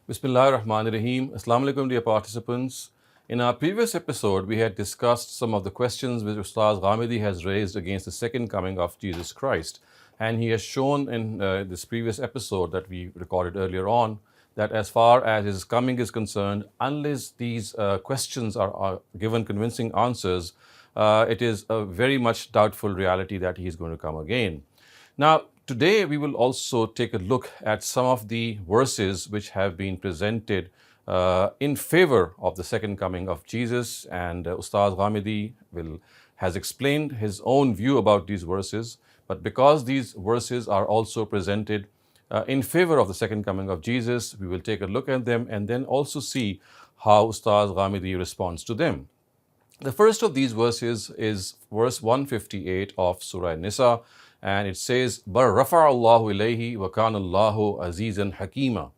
Bismillahir Rahmanir Rahim. Assalamu alaikum, dear participants. In our previous episode, we had discussed some of the questions which Ustaz Ghamidi has raised against the second coming of Jesus Christ. And he has shown in this previous episode that we recorded earlier on that as far as his coming is concerned, unless these questions are given convincing answers, it is a very much doubtful reality that he is going to come again. Now, today we will also take a look at some of the verses which have been presented in favor of the second coming of Jesus, and Ustaz Ghamidi has explained his own view about these verses. But because these verses are also presented in favor of the second coming of Jesus, we will take a look at them and then also see how Ustaz Ghamidi responds to them. The first of these verses is verse 158 of Surah Nissa, and it says, "Bar rafa'allahu ilayhi wa kana Allahu azizan hakima."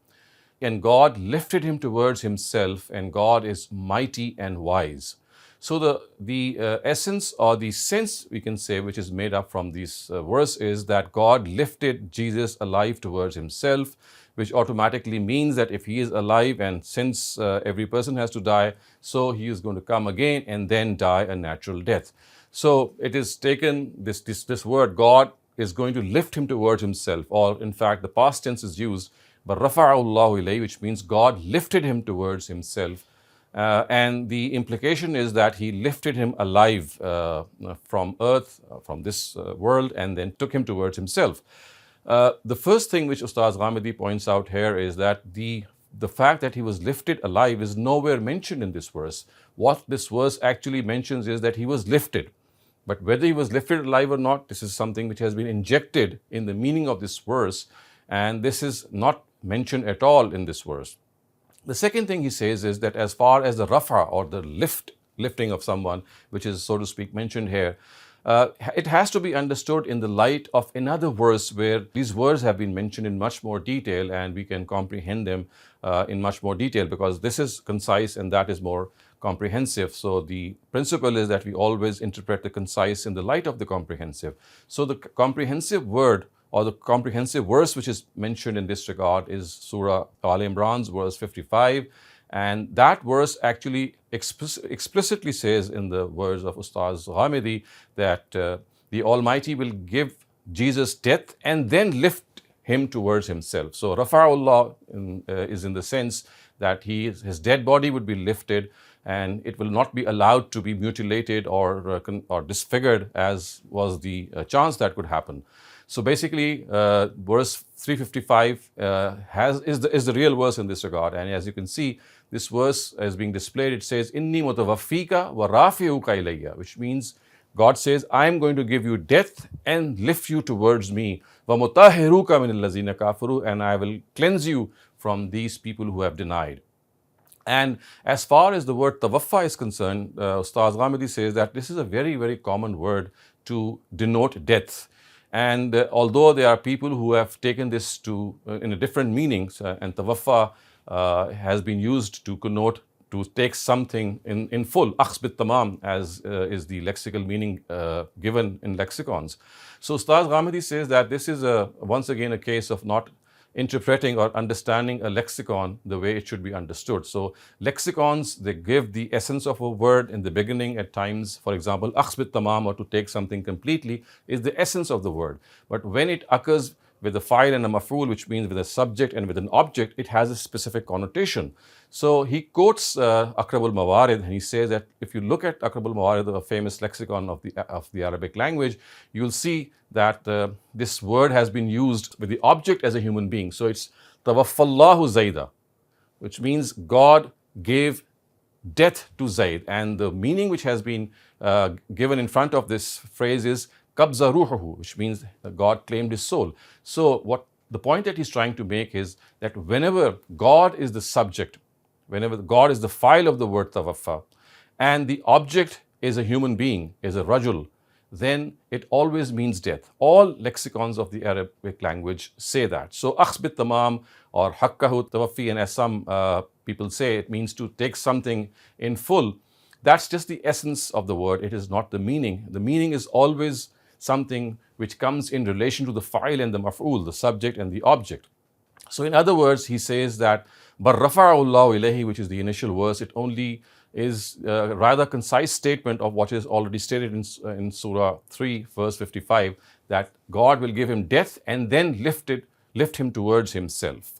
And God lifted him towards himself, and God is mighty and wise. So the essence or the sense, we can say, which is made up from this verse is that God lifted Jesus alive towards himself, which automatically means that if he is alive, and since every person has to die, so he is going to come again and then die a natural death. So it is taken, this word, God is going to lift him towards himself, or in fact the past tense is used, but rafa'allahu ilayhi, which means God lifted him towards himself. And the implication is that he lifted him alive from earth, from this world, and then took him towards himself. The first thing which Ustaz Ghamidi points out here is that the fact that he was lifted alive is nowhere mentioned in this verse. What this verse actually mentions is that he was lifted. But whether he was lifted alive or not, this is something which has been injected in the meaning of this verse, and this is not mentioned at all in this verse. The second thing he says is that as far as the rafa, or the lifting of someone, which is, so to speak, mentioned here, it has to be understood in the light of another verse where these words have been mentioned in much more detail, and we can comprehend them in much more detail, because this is concise and that is more comprehensive. So the principle is that we always interpret the concise in the light of the comprehensive. So the comprehensive word or the comprehensive verse which is mentioned in this regard is Surah Al Imran's verse 55. And that verse actually explicitly says in the words of Ustaz Ghamidi that the Almighty will give Jesus death and then lift him towards himself. So Rafa'ullah is in the sense that his dead body would be lifted, and it will not be allowed to be mutilated or disfigured, as was the chance that could happen. So basically, verse 355 is the real verse in this regard. And as you can see, this verse is being displayed. It says, "Inni mutawaffika wa rafi'uka ilayya," which means God says, "I am going to give you death and lift you towards me. Wa mutahhiruka min allazina kafaru," and I will cleanse you from these people who have denied. And as far as the word tawaffa is concerned, Ustaz Ghamidi says that this is a very, very common word to denote death. And although there are people who have taken this to in a different meanings, and tawaffa has been used to connote, to take something in full, akhs bit tamam, as is the lexical meaning given in lexicons. So Ustaz Ghamidi says that this is once again a case of not interpreting or understanding a lexicon the way it should be understood. So lexicons, they give the essence of a word in the beginning at times. For example, akhs bit tamam, or to take something completely, is the essence of the word. But when it occurs with a fa'il and a maf'ul, which means with a subject and with an object, it has a specific connotation. So he quotes Aqrabul Mawarid, and he says that if you look at Aqrabul Mawarid, a famous lexicon of the Arabic language, you'll see that this word has been used with the object as a human being. So it's tawaffallahu Zaida, which means God gave death to Zaid. And the meaning which has been given in front of this phrase is qabza ruhuhu, which means that God claimed his soul. So what the point that he's trying to make is that whenever God is the subject, whenever God is the file of the word tawaffa, and the object is a human being, is a rajul, then it always means death. All lexicons of the Arabic language say that. So akhs bit tamam or hakkahu tawaffi, and as some people say, it means to take something in full. That's just the essence of the word. It is not the meaning. The meaning is always something which comes in relation to the fa'il and the maf'ul, the subject and the object. So in other words, he says that "Barrafa'u Allahu ilayhi," which is the initial verse, it only is a rather concise statement of what is already stated in Surah 3, verse 55, that God will give him death and then lift him towards himself.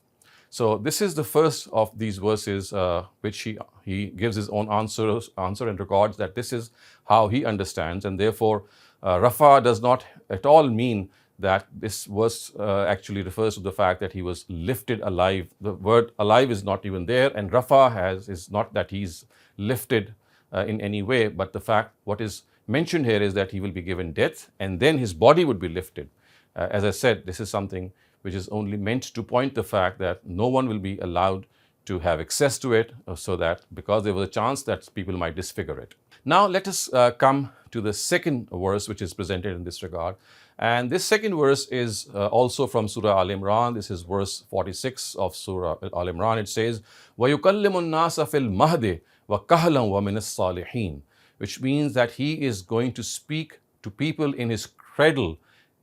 So this is the first of these verses which he gives his own answer and records that this is how he understands, and therefore Rafa does not at all mean that this verse actually refers to the fact that he was lifted alive. The word alive is not even there, and Rafa is not that he's lifted in any way, but the fact what is mentioned here is that he will be given death and then his body would be lifted. As I said, this is something which is only meant to point the fact that no one will be allowed to have access to it, so that because there was a chance that people might disfigure it. Now let us come to the second verse which is presented in this regard. And this second verse is also from Surah Al Imran. This is verse 46 of Surah Al Imran. It says, وَيُكَلِّمُ النَّاسَ فِي الْمَهْدِ وَكَهْلًا وَمِنَ الصَّالِحِينَ, which means that he is going to speak to people in his cradle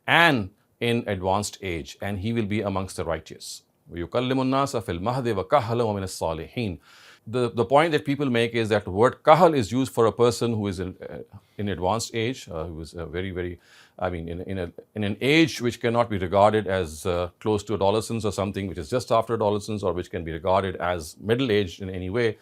and in advanced age, and he will be amongst the righteous. وَيُكَلِّمُ النَّاسَ فِي الْمَهْدِ وَكَهْلًا وَمِنَ الصَّالِحِينَ. The point that people make is that the word kahal is used for a person who is in advanced age, who is very, in an age which cannot be regarded as close to adolescence or something which is just after adolescence, or which can be regarded as middle-aged in any way.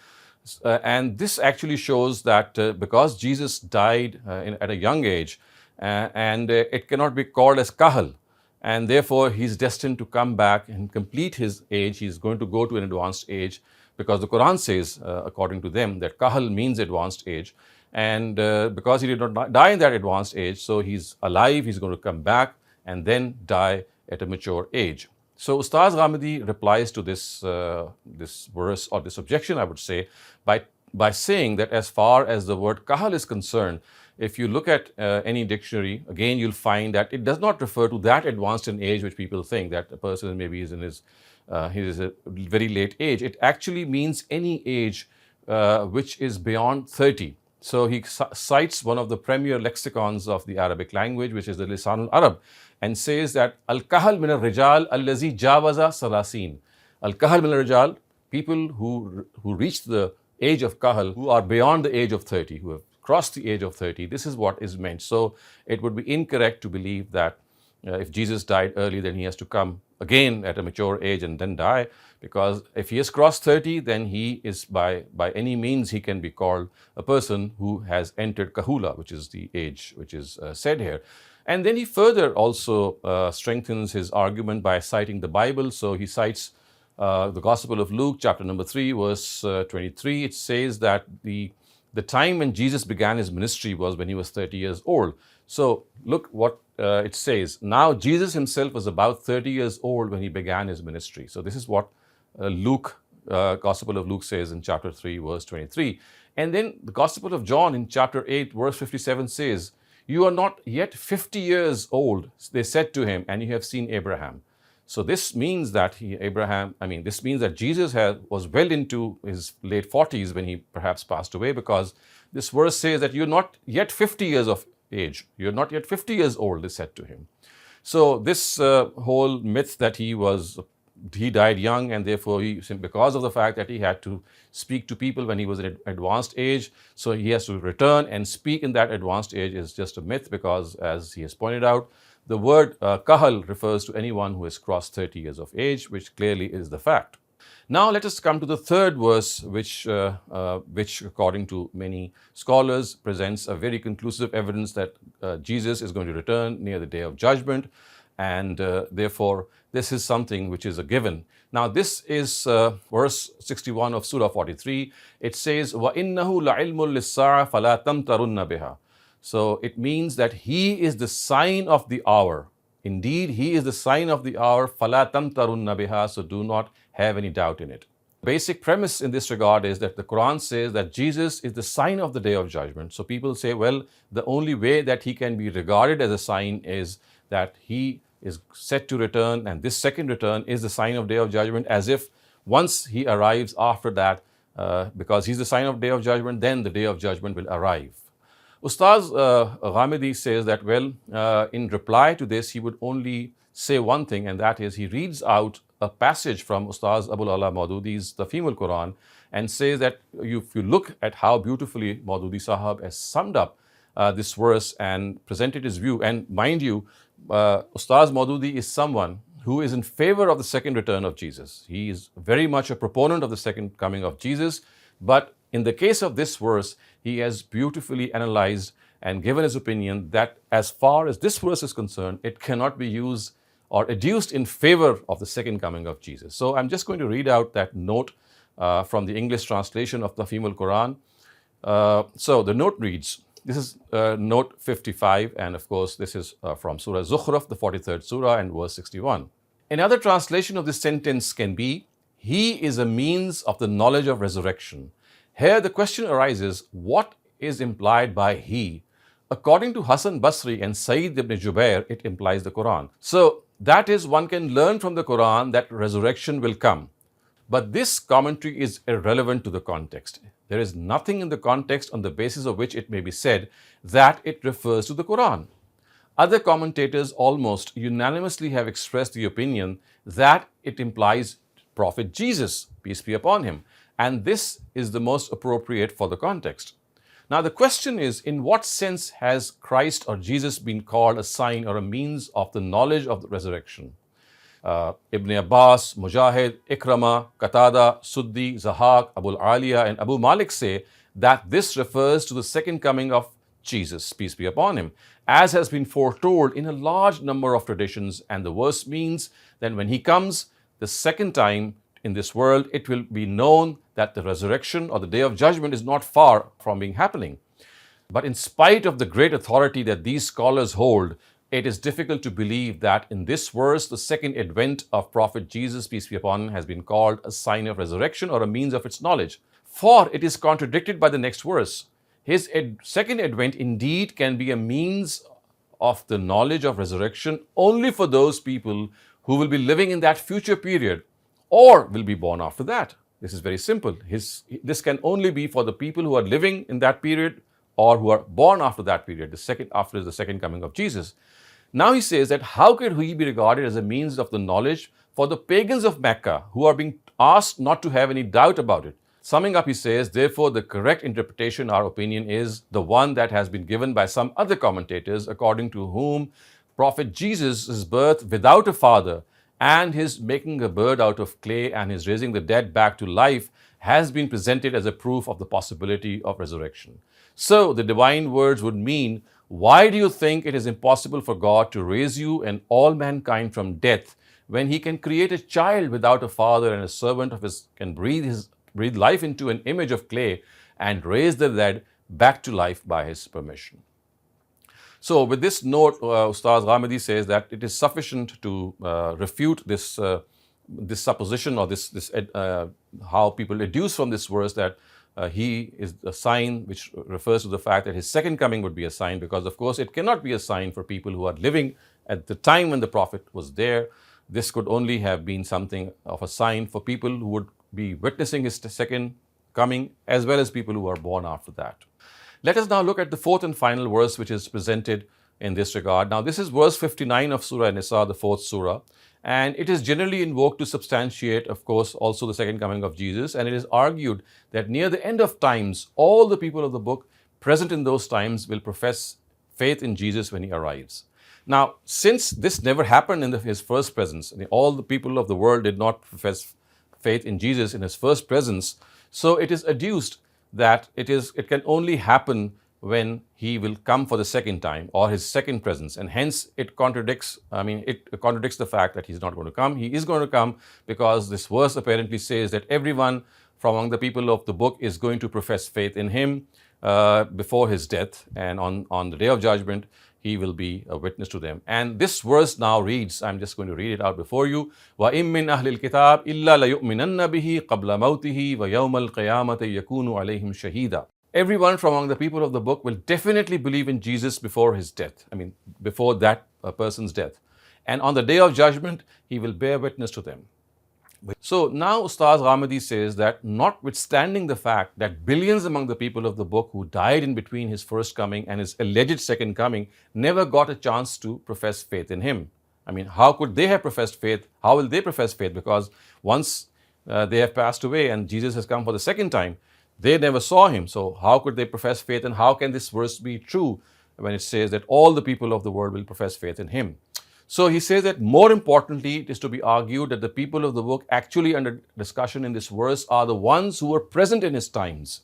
And this actually shows that because Jesus died at a young age, and it cannot be called as kahal, and therefore he's destined to come back and complete his age. He's going to go to an advanced age, because the Quran says, according to them, that kahal means advanced age. And because he did not die in that advanced age, so he's alive, he's going to come back and then die at a mature age. So Ustaz Ghamidi replies to this verse, or this objection, I would say, by saying that as far as the word kahal is concerned, if you look at any dictionary, again you'll find that it does not refer to that advanced an age which people think that a person maybe is in his a very late age. It actually means any age which is beyond 30. So he cites one of the premier lexicons of the Arabic language, which is the Lisanul Arab, and says that Al-Kahal min al-Rijal allazi jawaza salasin. Al-Kahal min al-Rijal, people who reach the age of Kahal, who are beyond the age of 30, who have crossed the age of 30. This is what is meant. So it would be incorrect to believe that if Jesus died early, then he has to come again at a mature age and then die, because if he has crossed 30, then he is by any means he can be called a person who has entered kahula, which is the age which is said here. And then he further also strengthens his argument by citing the Bible. So he cites the Gospel of Luke, chapter number 3, verse 23. It says that the time when Jesus began his ministry was when he was 30 years old. So look what it says. Now Jesus himself was about 30 years old when he began his ministry. So this is what Gospel of Luke says in chapter 3, verse 23. And then the Gospel of John in chapter 8, verse 57 says, "You are not yet 50 years old," they said to him, "and you have seen Abraham." So this means that this means that Jesus was well into his late 40s when he perhaps passed away, because this verse says that you're not yet 50 years of age. You're not yet 50 years old, they said to him. So this whole myth that he died young, and therefore because of the fact that he had to speak to people when he was in advanced age, so he has to return and speak in that advanced age, is just a myth, because as he has pointed out, the word kahal refers to anyone who has crossed 30 years of age, which clearly is the fact. Now let us come to the third verse, which according to many scholars presents a very conclusive evidence that Jesus is going to return near the day of judgment, and therefore this is something which is a given. Now this is verse 61 of Surah 43. It says, وَإِنَّهُ لَعِلْمٌ لِلسَّاعَةِ فَلَا تَمْتَرُنَّ بِهَا. So it means that he is the sign of the hour. Indeed, he is the sign of the hour. فَلَا تَمْتَرُنَّ بِهَا. So do not have any doubt in it. Basic premise in this regard is that the Quran says that Jesus is the sign of the day of judgment. So people say, well, the only way that he can be regarded as a sign is that he is set to return, and this second return is the sign of day of judgment, as if once he arrives after that, because he's the sign of day of judgment, then the day of judgment will arrive. Ustaz Ghamidi says that, well, in reply to this, he would only say one thing, and that is he reads out a passage from Ustaz Abul Ala Maududi's The Female Quran and says that if you look at how beautifully Maududi Sahab has summed up this verse and presented his view, and mind you, Ustaz Maududi is someone who is in favor of the second return of Jesus. He is very much a proponent of the second coming of Jesus, but in the case of this verse, he has beautifully analyzed and given his opinion that as far as this verse is concerned, it cannot be used or adduced in favor of the second coming of Jesus. So I'm just going to read out that note from the English translation of the Female Quran. So the note reads, this is note 55, and of course this is from Surah Zukhruf, the 43rd Surah, and verse 61. Another translation of this sentence can be, he is a means of the knowledge of resurrection. Here the question arises, what is implied by he? According to Hassan Basri and Sayyid ibn Jubair, it implies the Quran. So that is, one can learn from the Quran that resurrection will come. But this commentary is irrelevant to the context. There is nothing in the context on the basis of which it may be said that it refers to the Quran. Other commentators almost unanimously have expressed the opinion that it implies Prophet Jesus, peace be upon him, and this is the most appropriate for the context. Now the question is, in what sense has Christ or Jesus been called a sign or a means of the knowledge of the resurrection? Ibn Abbas, Mujahid, Ikrama, Qatada, Suddi, Zahaq, Abul Aliya and Abu Malik say that this refers to the second coming of Jesus, peace be upon him, as has been foretold in a large number of traditions, and the verse means that when he comes the second time in this world, it will be known that the resurrection or the day of judgment is not far from being happening. But in spite of the great authority that these scholars hold, it is difficult to believe that in this verse, the second advent of Prophet Jesus, peace be upon him, has been called a sign of resurrection or a means of its knowledge. For it is contradicted by the next verse. His second advent indeed can be a means of the knowledge of resurrection only for those people who will be living in that future period or will be born after that. This is very simple. This can only be for the people who are living in that period or who are born after that period, after the second coming of Jesus. Now he says that how could he be regarded as a means of the knowledge for the pagans of Mecca who are being asked not to have any doubt about it? Summing up, he says, therefore, the correct interpretation, our opinion, is the one that has been given by some other commentators, according to whom Prophet Jesus' birth without a father and his making a bird out of clay and his raising the dead back to life has been presented as a proof of the possibility of resurrection. So the divine words would mean, why do you think it is impossible for God to raise you and all mankind from death when he can create a child without a father and a servant of his can breathe life into an image of clay and raise the dead back to life by his permission? So with this note, Ustaz Ghamidi says that it is sufficient to refute this supposition or how people deduce from this verse that he is a sign, which refers to the fact that his second coming would be a sign, because of course it cannot be a sign for people who are living at the time when the Prophet was there. This could only have been something of a sign for people who would be witnessing his second coming, as well as people who are born after that. Let us now look at the fourth and final verse which is presented in this regard. Now this is verse 59 of Surah Nissa, the fourth surah, and it is generally invoked to substantiate, of course, also the second coming of Jesus, and it is argued that near the end of times, all the people of the book present in those times will profess faith in Jesus when he arrives. Now, since this never happened in his first presence, all the people of the world did not profess faith in Jesus in his first presence, so it is adduced that it can only happen when he will come for the second time or his second presence, and hence it contradicts the fact that he's not going to come. He is going to come, because this verse apparently says that everyone from among the people of the book is going to profess faith in him before his death, and on the day of judgment he will be a witness to them. And this verse now reads, I'm just going to read it out before you, وَإِن مِّنْ أَهْلِ الْكِتَابِ إِلَّا لَيُؤْمِنَنَّ بِهِ قَبْلَ مَوْتِهِ وَيَوْمَ الْقِيَامَةِ يَكُونُ عَلَيْهِمْ شَهِيدًا. Everyone from among the people of the book will definitely believe in Jesus before his death, before that person's death. And on the day of judgment, he will bear witness to them. So now Ustaz Ghamidi says that notwithstanding the fact that billions among the people of the book who died in between his first coming and his alleged second coming never got a chance to profess faith in him. I mean, how could they have professed faith? How will they profess faith? Because once they have passed away and Jesus has come for the second time, they never saw him. So how could they profess faith? And how can this verse be true when it says that all the people of the world will profess faith in him? So he says that more importantly, it is to be argued that the people of the book actually under discussion in this verse are the ones who were present in his times.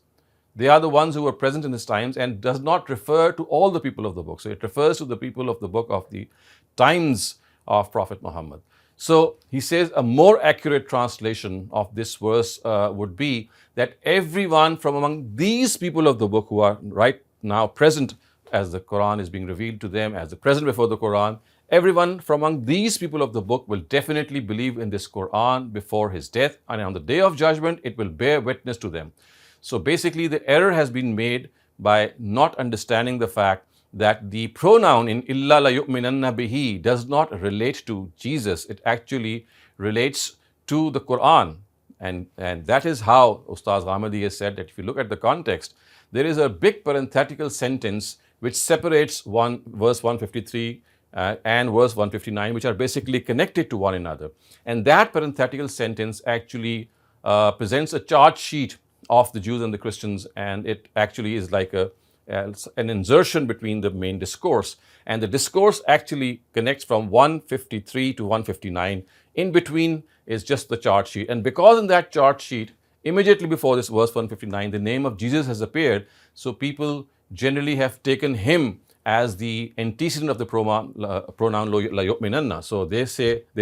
They are the ones who were present in his times, and does not refer to all the people of the book. So it refers to the people of the book of the times of Prophet Muhammad. So he says a more accurate translation of this verse would be that everyone from among these people of the book who are right now present as the Quran is being revealed to them, as the present before the Quran, everyone from among these people of the book will definitely believe in this Quran before his death, and on the day of judgment, it will bear witness to them. So basically, the error has been made by not understanding the fact that the pronoun in illa la yu'minanna bihi does not relate to Jesus. It actually relates to the Quran. And that is how Ustaz Ghamidi has said that if you look at the context, there is a big parenthetical sentence which separates verse 153 and verse 159, which are basically connected to one another. And that parenthetical sentence actually presents a charge sheet of the Jews and the Christians, and it actually is like an insertion between the main discourse. And the discourse actually connects from 153 to 159. In between is just the charge sheet. And because in that charge sheet, immediately before this verse 159, the name of Jesus has appeared, so people generally have taken him as the antecedent of the pronoun la yu'minanna. So they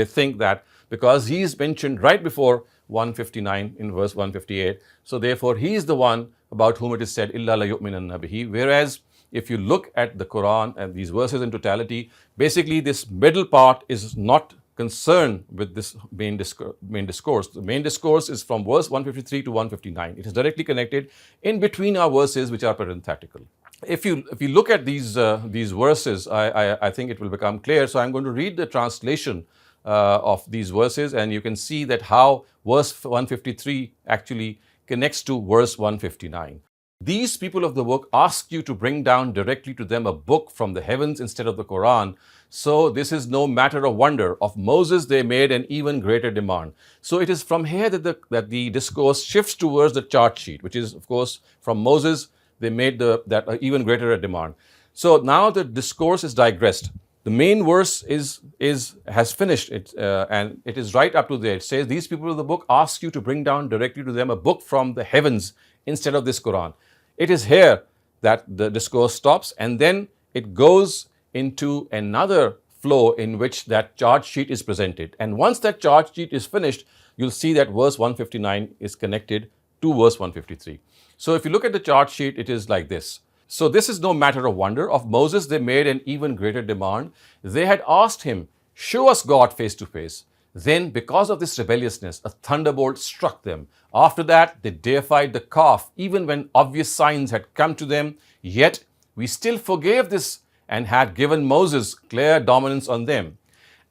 think that because he is mentioned right before 159 in verse 158, so therefore he is the one about whom it is said illa la yu'minanna bihi. Whereas if you look at the Quran and these verses in totality, basically this middle part is not concerned with this main discourse. The main discourse is from verse 153 to 159. It is directly connected in between our verses which are parenthetical. If you look at these verses, I think it will become clear. So I'm going to read the translation of these verses, and you can see that how verse 153 actually connects to verse 159. These people of the book ask you to bring down directly to them a book from the heavens instead of the Quran. So this is no matter of wonder. Of Moses they made an even greater demand. So it is from here that the discourse shifts towards the charge sheet, which is of course from Moses they made that even greater demand. So now the discourse is digressed. The main verse has finished, and it is right up to there. It says, these people of the book ask you to bring down directly to them a book from the heavens instead of this Quran. It is here that the discourse stops, and then it goes into another flow in which that charge sheet is presented. And once that charge sheet is finished, you'll see that verse 159 is connected to verse 153. So if you look at the charge sheet, it is like this. So this is no matter of wonder. Of Moses they made an even greater demand. They had asked him, show us God face to face. Then because of this rebelliousness, a thunderbolt struck them. After that, they deified the calf, even when obvious signs had come to them. Yet we still forgave this and had given Moses clear dominance on them.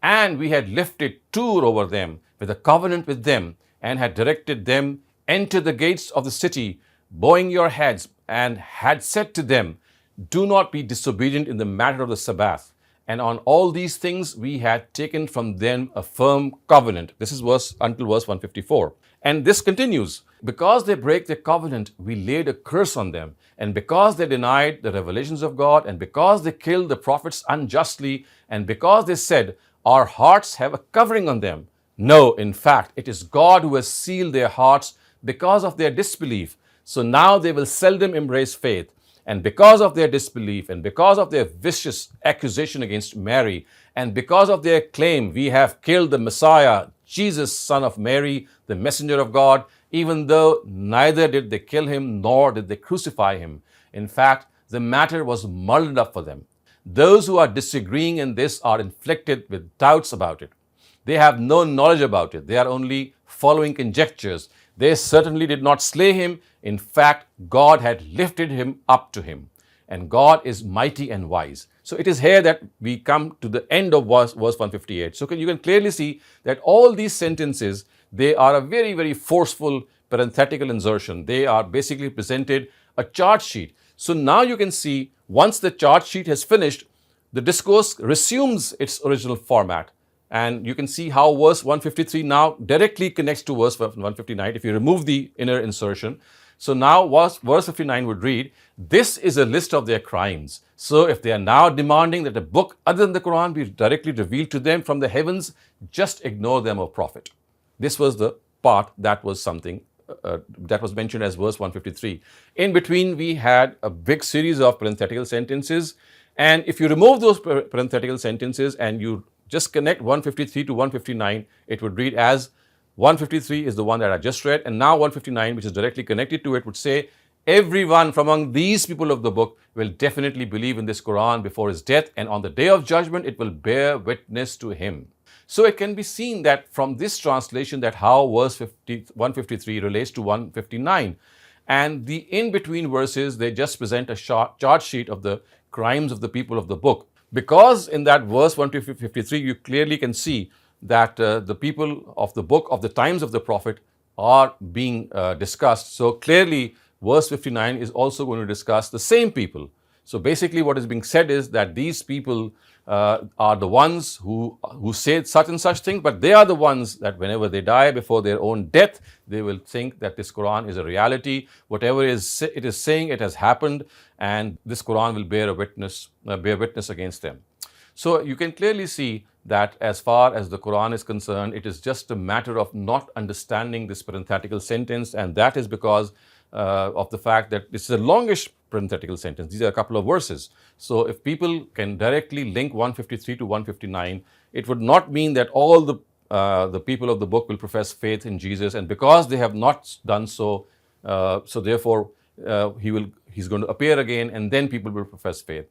And we had lifted Tur over them with a covenant with them, and had directed them, enter the gates of the city, bowing your heads, and had said to them, do not be disobedient in the matter of the Sabbath. And on all these things we had taken from them a firm covenant. This is until verse 154. And this continues. Because they break the covenant, we laid a curse on them. And because they denied the revelations of God, and because they killed the prophets unjustly, and because they said, our hearts have a covering on them. No, in fact, it is God who has sealed their hearts because of their disbelief. So now they will seldom embrace faith. And because of their disbelief, and because of their vicious accusation against Mary, and because of their claim, we have killed the Messiah, Jesus, son of Mary, the messenger of God, even though neither did they kill him nor did they crucify him. In fact, the matter was muddled up for them. Those who are disagreeing in this are inflicted with doubts about it. They have no knowledge about it. They are only following conjectures. They certainly did not slay him. In fact, God had lifted him up to him. And God is mighty and wise. So it is here that we come to the end of verse 158. So you can clearly see that all these sentences, they are a very, very forceful parenthetical insertion. They are basically presented a charge sheet. So now you can see once the charge sheet has finished, the discourse resumes its original format. And you can see how verse 153 now directly connects to verse 159 if you remove the inner insertion. So now verse 59 would read, this is a list of their crimes. So if they are now demanding that a book other than the Quran be directly revealed to them from the heavens, just ignore them, O Prophet. This was the part that was something that was mentioned as verse 153. In between, we had a big series of parenthetical sentences. And if you remove those parenthetical sentences and you just connect 153 to 159, it would read as 153 is the one that I just read, and now 159, which is directly connected to it, would say, everyone from among these people of the book will definitely believe in this Quran before his death, and on the day of judgment, it will bear witness to him. So it can be seen that from this translation that how verse 153 relates to 159. And the in-between verses, they just present a charge sheet of the crimes of the people of the book. Because in that verse 153, you clearly can see that the people of the book of the times of the Prophet are being discussed. So clearly, verse 59 is also going to discuss the same people. So basically what is being said is that these people are the ones who say such and such thing, but they are the ones that whenever they die before their own death, they will think that this Quran is a reality. Whatever it is saying, it has happened, and this Quran will bear witness against them. So you can clearly see that as far as the Quran is concerned, it is just a matter of not understanding this parenthetical sentence, and that is because of the fact that this is a longish parenthetical sentence. These are a couple of verses. So if people can directly link 153 to 159, it would not mean that all the people of the book will profess faith in Jesus, and because they have not done so, so therefore he's going to appear again, and then people will profess faith.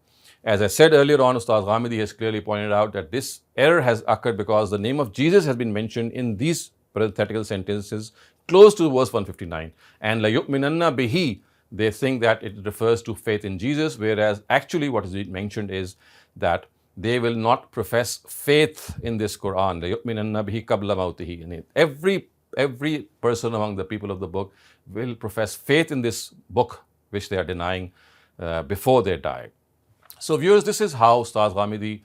As I said earlier on, Ustaz Ghamidi has clearly pointed out that this error has occurred because the name of Jesus has been mentioned in these parenthetical sentences close to verse 159. And la yu'minanna bihi, they think that it refers to faith in Jesus, whereas actually what is mentioned is that they will not profess faith in this Quran. La yu'minanna bihi qabla mawtihi. And every person among the people of the book will profess faith in this book, which they are denying before they die. So viewers, this is how Ustaz Ghamidi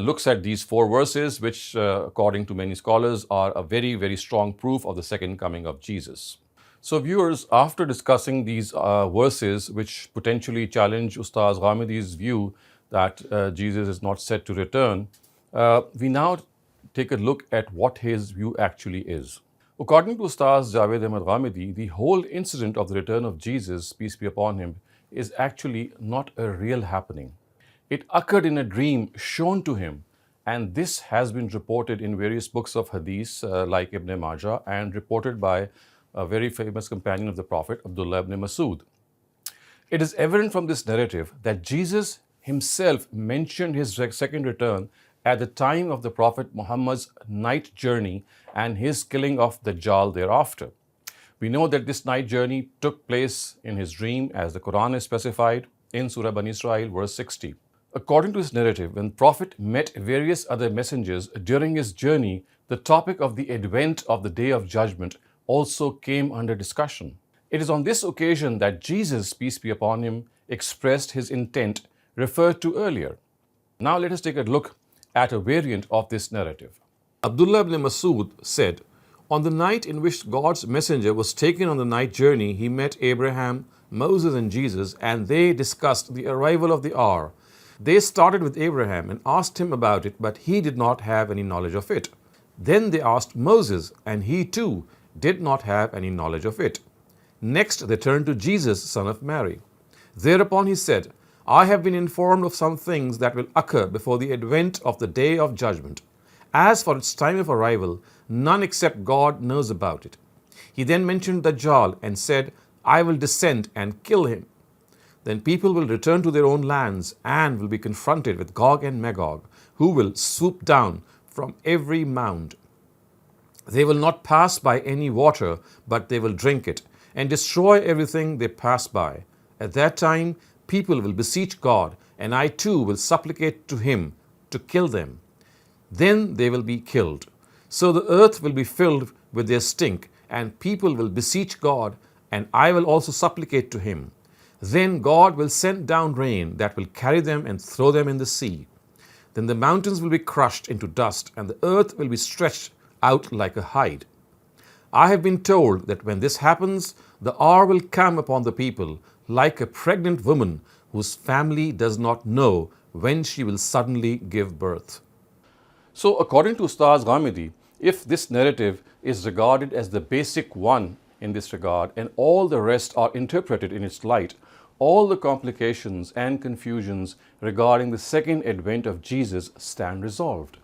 looks at these four verses, which according to many scholars are a very, very strong proof of the second coming of Jesus. So viewers, after discussing these verses which potentially challenge Ustaz Ghamidi's view that Jesus is not said to return, we now take a look at what his view actually is. According to Ustaz Javed Ahmad Ghamidi, the whole incident of the return of Jesus, peace be upon him, is actually not a real happening. It occurred in a dream shown to him, and this has been reported in various books of hadith like Ibn Majah, and reported by a very famous companion of the Prophet, Abdullah ibn Masud. It is evident from this narrative that Jesus himself mentioned his second return at the time of the Prophet Muhammad's night journey and his killing of Dajjal thereafter. We know that this night journey took place in his dream, as the Quran is specified in Surah Bani Israel, verse 60. According to this narrative, when Prophet met various other messengers during his journey, the topic of the advent of the Day of Judgment also came under discussion. It is on this occasion that Jesus, peace be upon him, expressed his intent referred to earlier. Now let us take a look at a variant of this narrative. Abdullah ibn Masud said, on the night in which God's messenger was taken on the night journey, he met Abraham, Moses and Jesus, and they discussed the arrival of the hour. They started with Abraham and asked him about it, but he did not have any knowledge of it. Then they asked Moses, and he too did not have any knowledge of it. Next they turned to Jesus, son of Mary. Thereupon he said, I have been informed of some things that will occur before the advent of the Day of Judgment. As for its time of arrival, none except God knows about it. He then mentioned Dajjal and said, I will descend and kill him. Then people will return to their own lands and will be confronted with Gog and Magog, who will swoop down from every mound. They will not pass by any water, but they will drink it and destroy everything they pass by. At that time, people will beseech God, and I too will supplicate to him to kill them. Then they will be killed. So the earth will be filled with their stink, and people will beseech God, and I will also supplicate to him. Then God will send down rain that will carry them and throw them in the sea. Then the mountains will be crushed into dust, and the earth will be stretched out like a hide. I have been told that when this happens, the hour will come upon the people like a pregnant woman whose family does not know when she will suddenly give birth. So, according to Ustaz Ghamidi, if this narrative is regarded as the basic one in this regard and all the rest are interpreted in its light, all the complications and confusions regarding the second advent of Jesus stand resolved.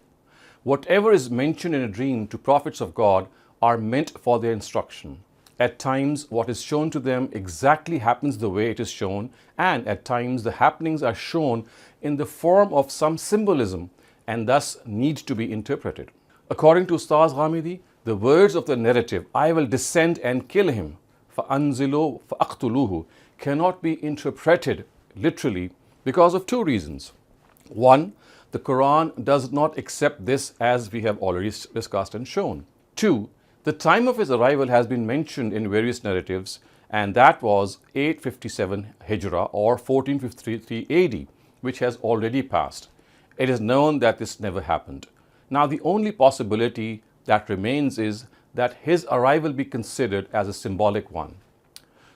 Whatever is mentioned in a dream to prophets of God are meant for their instruction. At times, what is shown to them exactly happens the way it is shown, and at times the happenings are shown in the form of some symbolism and thus need to be interpreted. According to Ustaz Ghamidi, the words of the narrative, I will descend and kill him, فَأَنزِلُوا فَأَقْتُلُوهُ, cannot be interpreted literally because of two reasons. One, the Quran does not accept this as we have already discussed and shown. Two, the time of his arrival has been mentioned in various narratives, and that was 857 Hijrah or 1453 AD, which has already passed. It is known that this never happened. Now, the only possibility that remains is that his arrival be considered as a symbolic one.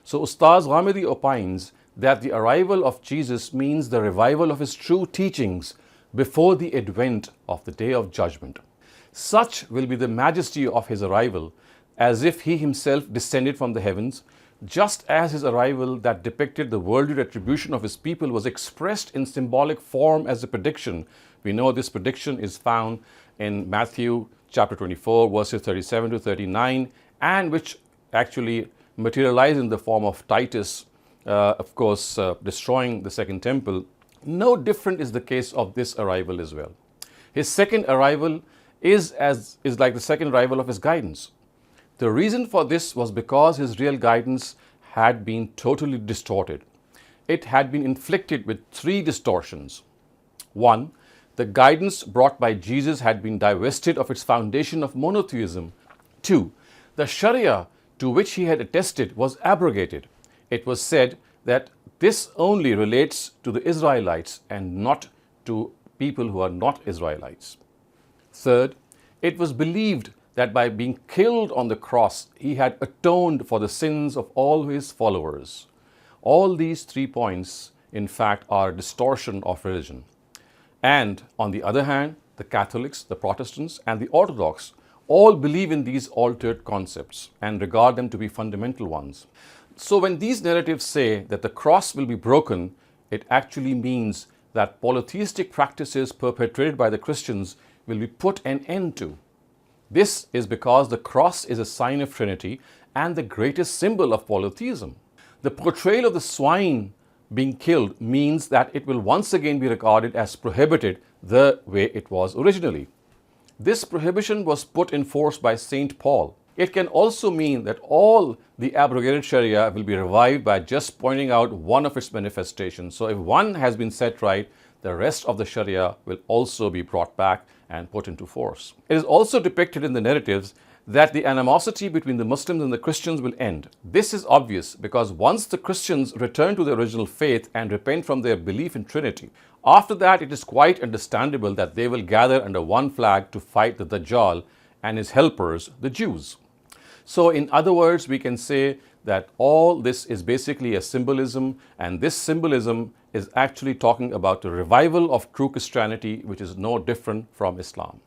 So, Ustaz Ghamidi opines that the arrival of Jesus means the revival of his true teachings before the advent of the Day of Judgment. Such will be the majesty of his arrival, as if he himself descended from the heavens, just as his arrival that depicted the worldly retribution of his people was expressed in symbolic form as a prediction. We know this prediction is found in Matthew chapter 24, verses 37 to 39, and which actually materialized in the form of Titus, destroying the second temple. No different is the case of this arrival as well. His second arrival is like the second arrival of his guidance. The reason for this was because his real guidance had been totally distorted. It had been inflicted with three distortions. One, the guidance brought by Jesus had been divested of its foundation of monotheism. Two, the Sharia to which he had attested was abrogated. It was said that this only relates to the Israelites and not to people who are not Israelites. Third, it was believed that by being killed on the cross, he had atoned for the sins of all his followers. All these 3 points, in fact, are a distortion of religion. And on the other hand, the Catholics, the Protestants, and the Orthodox all believe in these altered concepts and regard them to be fundamental ones. So when these narratives say that the cross will be broken, it actually means that polytheistic practices perpetrated by the Christians will be put an end to. This is because the cross is a sign of Trinity and the greatest symbol of polytheism. The portrayal of the swine being killed means that it will once again be regarded as prohibited the way it was originally. This prohibition was put in force by St. Paul. It can also mean that all the abrogated Sharia will be revived by just pointing out one of its manifestations. So if one has been set right, the rest of the Sharia will also be brought back and put into force. It is also depicted in the narratives that the animosity between the Muslims and the Christians will end. This is obvious because once the Christians return to the original faith and repent from their belief in Trinity, after that it is quite understandable that they will gather under one flag to fight the Dajjal and his helpers, the Jews. So in other words, we can say that all this is basically a symbolism, and this symbolism is actually talking about the revival of true Christianity, which is no different from Islam.